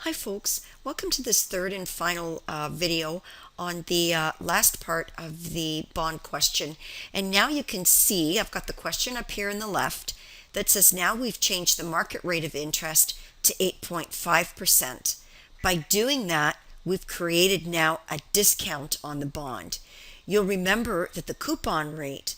Hi folks, welcome to this third and final video on the last part of the bond question. And now you can see I've got the question up here on the left that says now we've changed the market rate of interest to 8.5%. By doing that, we've created now a discount on the bond. You'll remember that the coupon rate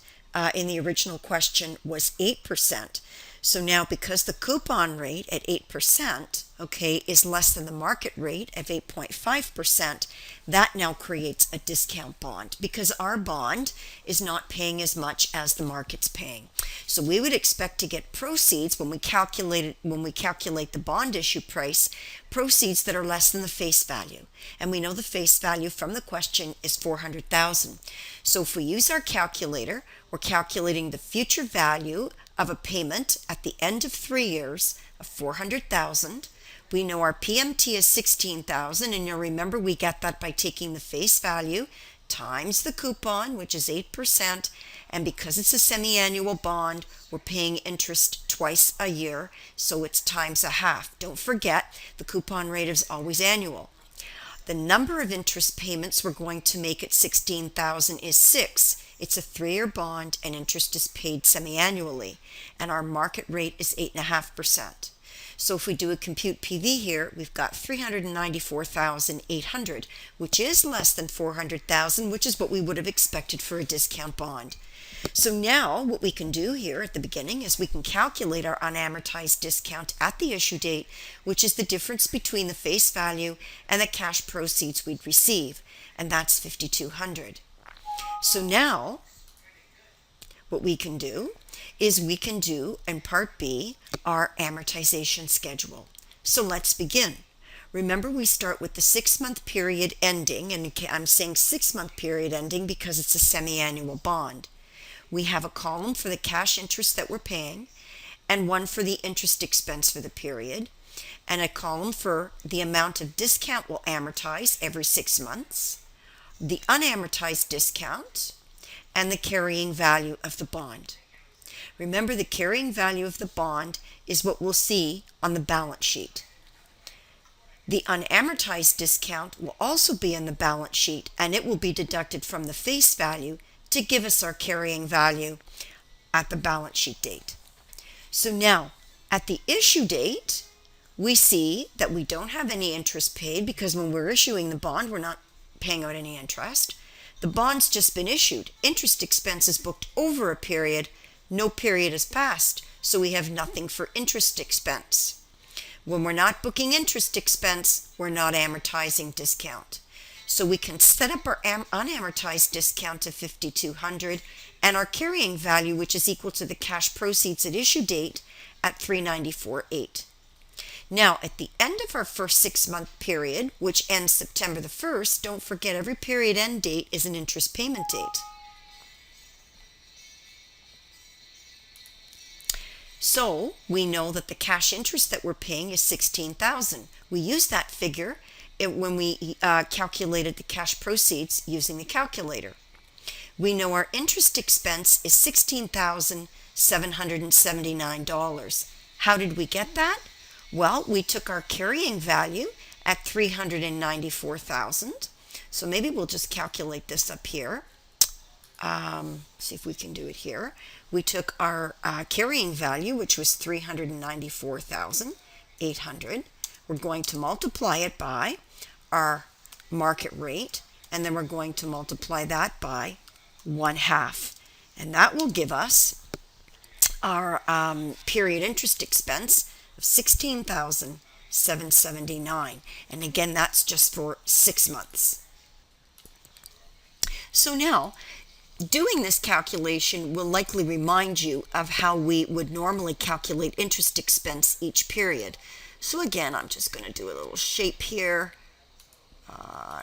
in the original question was 8%. So now because the coupon rate at 8%, is less than the market rate of 8.5%, that now creates a discount bond because our bond is not paying as much as the market's paying. So we would expect to get proceeds when we calculate the bond issue price, proceeds that are less than the face value. And we know the face value from the question is $400,000. So if we use our calculator, we're calculating the future value of a payment at the end of 3 years of $400,000. We know our PMT is $16,000, and you'll remember we get that by taking the face value times the coupon, which is 8%, and because it's a semi-annual bond, we're paying interest twice a year, so it's times a half. Don't forget, the coupon rate is always annual. The number of interest payments we're going to make at $16,000 is 6. It's a 3-year bond and interest is paid semi-annually, and our market rate is 8.5%. So if we do a compute PV here, we've got $394,800, which is less than $400,000, which is what we would have expected for a discount bond. So now what we can do here at the beginning is we can calculate our unamortized discount at the issue date, which is the difference between the face value and the cash proceeds we'd receive, and that's $5,200. So now what we can do is we can do in part B our amortization schedule. So let's begin. Remember, we start with the 6-month period ending, and I'm saying 6-month period ending because it's a semi-annual bond. We have a column for the cash interest that we're paying and one for the interest expense for the period, and a column for the amount of discount we'll amortize every 6 months, the unamortized discount, and the carrying value of the bond. Remember, the carrying value of the bond is what we'll see on the balance sheet. The unamortized discount will also be in the balance sheet, and it will be deducted from the face value to give us our carrying value at the balance sheet date. So now, at the issue date, we see that we don't have any interest paid because when we're issuing the bond, we're not paying out any interest. The bond's just been issued. Interest expense is booked over a period. No period has passed, so we have nothing for interest expense. When we're not booking interest expense, we're not amortizing discount. So we can set up our unamortized discount to $5,200 and our carrying value, which is equal to the cash proceeds at issue date, at $394,800. Now, at the end of our first 6-month period, which ends September the 1st, don't forget every period end date is an interest payment date. So we know that the cash interest that we're paying is $16,000. We use that figure when we calculated the cash proceeds using the calculator. We know our interest expense is $16,779. How did we get that? Well, we took our carrying value at $394,000. So maybe we'll just calculate this up here. See if we can do it here. We took our carrying value, which was $394,800. We're going to multiply it by our market rate, and then we're going to multiply that by 1/2. And that will give us our period interest expense of $16,779. And again, that's just for 6 months. So now, doing this calculation will likely remind you of how we would normally calculate interest expense each period. So again, I'm just going to do a little shape here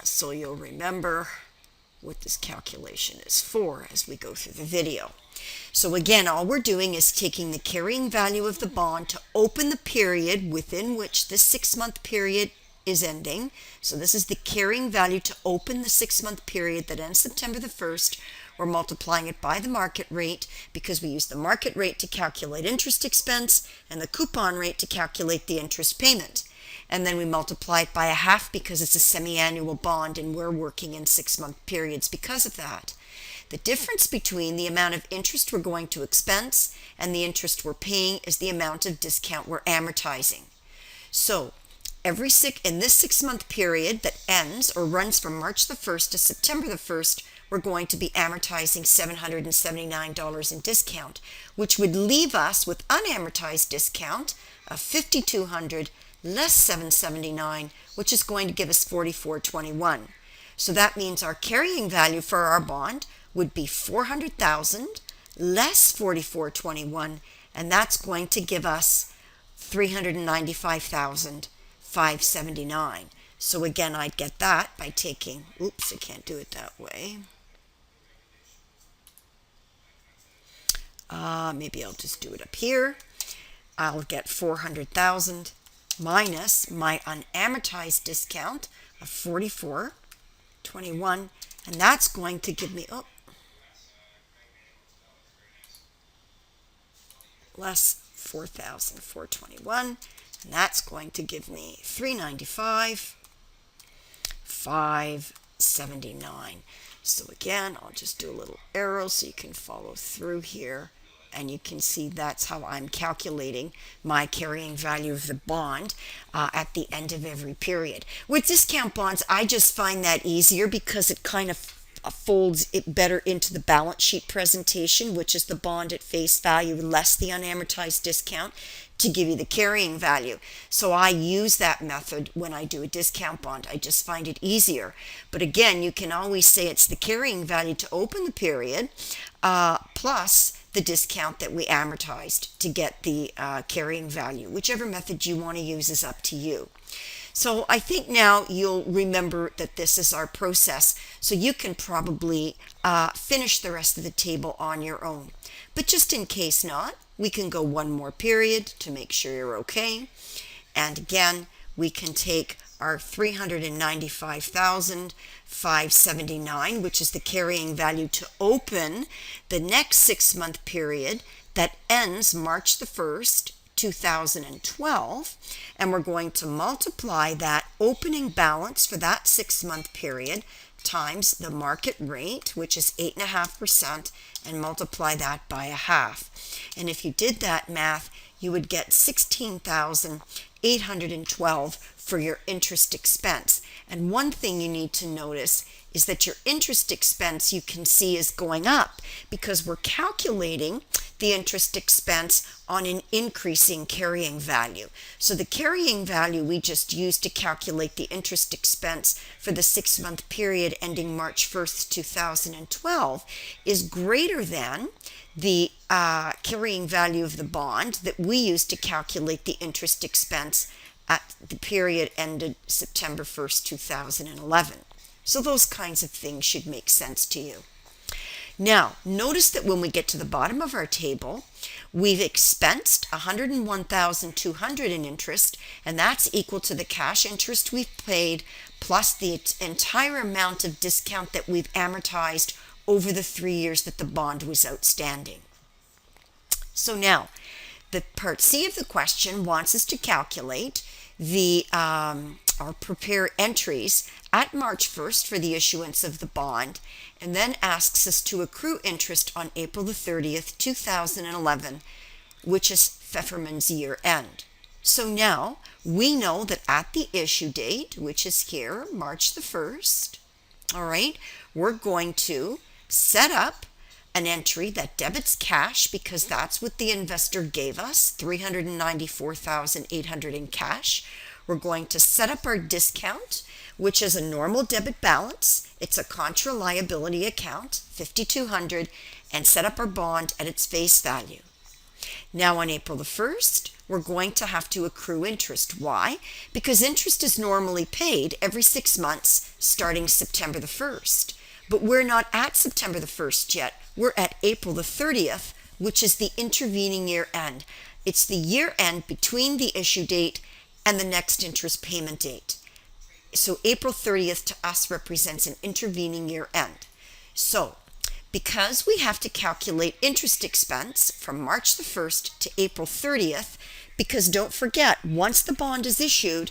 so you'll remember what this calculation is for as we go through the video. So again, all we're doing is taking the carrying value of the bond to open the period within which this 6-month period is ending. So this is the carrying value to open the 6-month period that ends September the 1st. We're multiplying it by the market rate because we use the market rate to calculate interest expense and the coupon rate to calculate the interest payment. and then we multiply it by a half because it's a semi-annual bond and we're working in 6-month periods because of that. The difference between the amount of interest we're going to expense and the interest we're paying is the amount of discount we're amortizing. So in this 6-month period that ends or runs from March the 1st to September the 1st, we're going to be amortizing $779 in discount, which would leave us with unamortized discount of $5,200 less $779, which is going to give us $4,421. So that means our carrying value for our bond would be $400,000 less $4,421, and that's going to give us $395,579. So again, I'd get that by taking, oops, I can't do it that way. Maybe I'll just do it up here. I'll get 400,000 minus my unamortized discount of 44.21, and that's going to give me less 4,421, and that's going to give me 395,579. So again, I'll just do a little arrow so you can follow through here. And you can see that's how I'm calculating my carrying value of the bond at the end of every period. With discount bonds, I just find that easier because it kind of folds it better into the balance sheet presentation, which is the bond at face value less the unamortized discount to give you the carrying value. So I use that method when I do a discount bond. I just find it easier. But again, you can always say it's the carrying value to open the period plus the discount that we amortized to get the carrying value. Whichever method you want to use is up to you. So I think now you'll remember that this is our process, so you can probably finish the rest of the table on your own. But just in case not, we can go one more period to make sure you're okay. And again, we can take our $395,579, which is the carrying value to open the next 6-month period that ends March the 1st, 2012, and we're going to multiply that opening balance for that 6-month period times the market rate, which is 8.5%, and multiply that by a half. And if you did that math, you would get $16,812 for your interest expense. And one thing you need to notice is that your interest expense, you can see, is going up because we're calculating the interest expense on an increasing carrying value. So the carrying value we just used to calculate the interest expense for the 6-month period ending March 1st, 2012 is greater than the carrying value of the bond that we used to calculate the interest expense at the period ended September 1st, 2011. So those kinds of things should make sense to you. Now, notice that when we get to the bottom of our table, we've expensed $101,200 in interest, and that's equal to the cash interest we've paid plus the entire amount of discount that we've amortized over the 3 years that the bond was outstanding. So now, the part C of the question wants us to calculate or prepare entries at March 1st for the issuance of the bond, and then asks us to accrue interest on April the 30th, 2011, which is Pfefferman's year end. So now we know that at the issue date, which is here, March the 1st, all right, we're going to set up an entry that debits cash because that's what the investor gave us, $394,800 in cash. We're going to set up our discount, which is a normal debit balance. It's a contra liability account, $5,200, and set up our bond at its face value. Now on April the 1st, we're going to have to accrue interest. Why? Because interest is normally paid every 6 months starting September the 1st. But we're not at September the 1st yet. We're at April the 30th, which is the intervening year end. It's the year end between the issue date and the next interest payment date. So April 30th to us represents an intervening year end. So because we have to calculate interest expense from March the 1st to April 30th, because don't forget, once the bond is issued,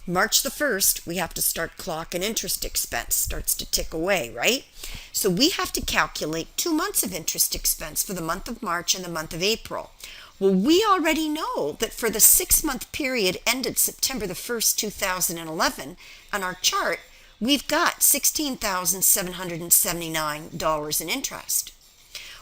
March the 1st, we have to start clocking interest expense, starts to tick away, right? So we have to calculate 2 months of interest expense for the month of March and the month of April. Well, we already know that for the 6-month period ended September the 1st, 2011, on our chart, we've got $16,779 in interest.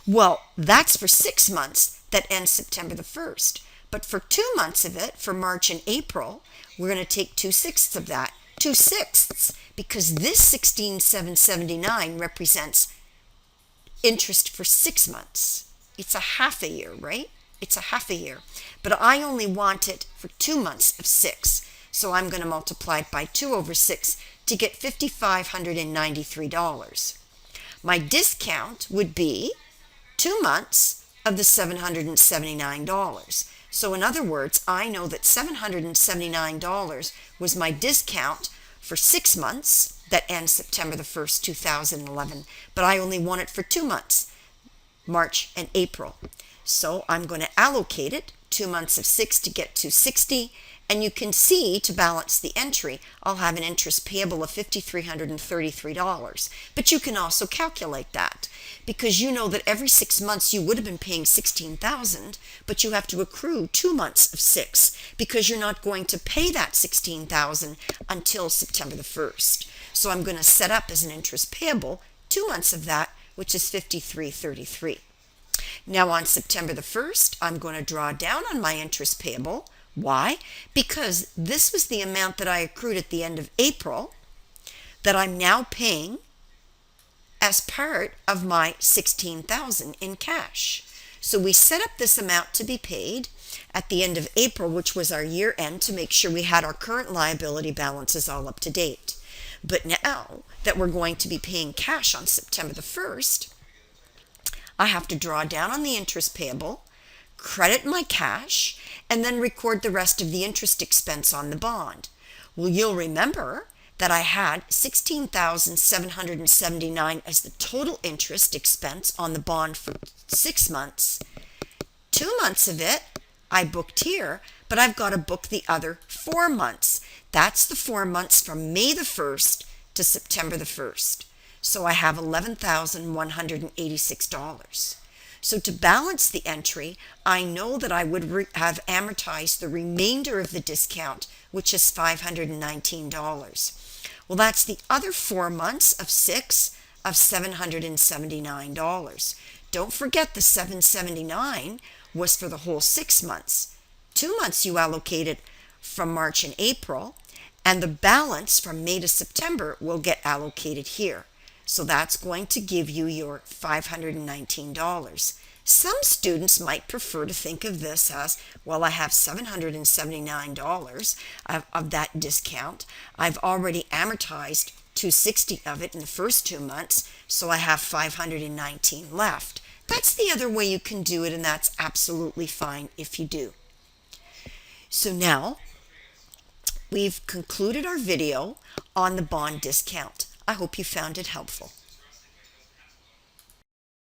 Well, that's for 6 months that end September the 1st. But for 2 months of it, for March and April, we're going to take 2/6 of that. 2/6, because this 16,779 represents interest for 6 months. It's a half a year, right? It's a half a year. But I only want it for 2 months of 6. So I'm going to multiply it by 2 over 6 to get $5,593. My discount would be 2 months of the $779. So in other words, I know that $779 was my discount for 6 months that ends September the 1st, 2011, but I only want it for 2 months, March and April. So I'm going to allocate it, 2 months of 6 to get $260, and you can see, to balance the entry, I'll have an interest payable of $5,333. But you can also calculate that, because you know that every 6 months you would have been paying $16,000, but you have to accrue 2 months of 6, because you're not going to pay that $16,000 until September the 1st. So I'm going to set up as an interest payable 2 months of that, which is $5,333. Now on September the 1st, I'm going to draw down on my interest payable. Why? Because this was the amount that I accrued at the end of April that I'm now paying as part of my $16,000 in cash. So we set up this amount to be paid at the end of April, which was our year end, to make sure we had our current liability balances all up to date. But now that we're going to be paying cash on September the 1st, I have to draw down on the interest payable, credit my cash, and then record the rest of the interest expense on the bond. Well, you'll remember that I had $16,779 as the total interest expense on the bond for 6 months. 2 months of it I booked here, but I've got to book the other 4 months. That's the 4 months from May the 1st to September the 1st. So I have $11,186. So to balance the entry, I know that I would have amortized the remainder of the discount, which is $519. Well, that's the other 4 months of 6 of $779. Don't forget the $779 was for the whole 6 months. 2 months you allocated from March and April, and the balance from May to September will get allocated here. So that's going to give you your $519. Some students might prefer to think of this as, well, I have $779 of that discount. I've already amortized $260 of it in the first 2 months, so I have $519 left. That's the other way you can do it, and that's absolutely fine if you do. So now we've concluded our video on the bond discount. I hope you found it helpful.